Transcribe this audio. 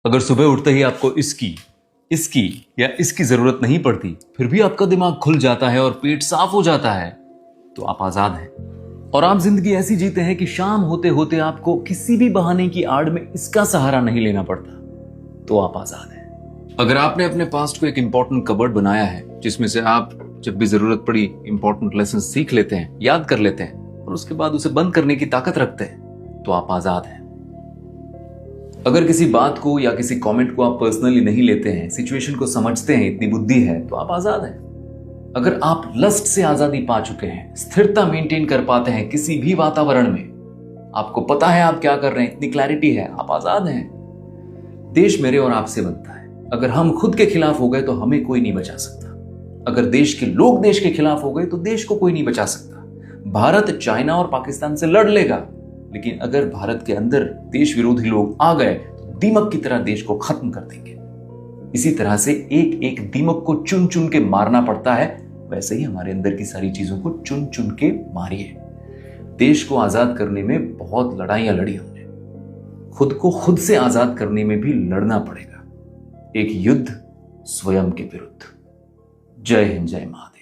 अगर सुबह उठते ही आपको इसकी या इसकी जरूरत नहीं पड़ती, फिर भी आपका दिमाग खुल जाता है और पेट साफ हो जाता है, तो आप आजाद हैं। और आप जिंदगी ऐसी जीते हैं कि शाम होते होते आपको किसी भी बहाने की आड़ में इसका सहारा नहीं लेना पड़ता, तो आप आजाद हैं। अगर आपने अपने पास्ट को एक इंपॉर्टेंट कबर्ड बनाया है, जिसमें से आप जब भी जरूरत पड़ी इंपॉर्टेंट लेसन सीख लेते हैं, याद कर लेते हैं और उसके बाद उसे बंद करने की ताकत रखते हैं, तो आप आजाद हैं। अगर किसी बात को या किसी कमेंट को आप पर्सनली नहीं लेते हैं, सिचुएशन को समझते हैं, इतनी बुद्धि है, तो आप आजाद हैं। अगर आप लस्ट से आजादी पा चुके हैं, स्थिरता मेंटेन कर पाते हैं किसी भी वातावरण में, आपको पता है आप क्या कर रहे हैं, इतनी क्लैरिटी है, आप आजाद हैं। देश मेरे और आपसे बनता है। अगर हम खुद के खिलाफ हो गए तो हमें कोई नहीं बचा सकता। अगर देश के लोग देश के खिलाफ हो गए तो देश को कोई नहीं बचा सकता। भारत चाइना और पाकिस्तान से लड़ लेगा, लेकिन अगर भारत के अंदर देश विरोधी लोग आ गए तो दीमक की तरह देश को खत्म कर देंगे। इसी तरह से एक एक दीमक को चुन चुन के मारना पड़ता है, वैसे ही हमारे अंदर की सारी चीजों को चुन चुन के मारिए। देश को आजाद करने में बहुत लड़ाइयां लड़ी हमने, खुद को खुद से आजाद करने में भी लड़ना पड़ेगा, एक युद्ध स्वयं के विरुद्ध। जय हिंद, जय महादेव।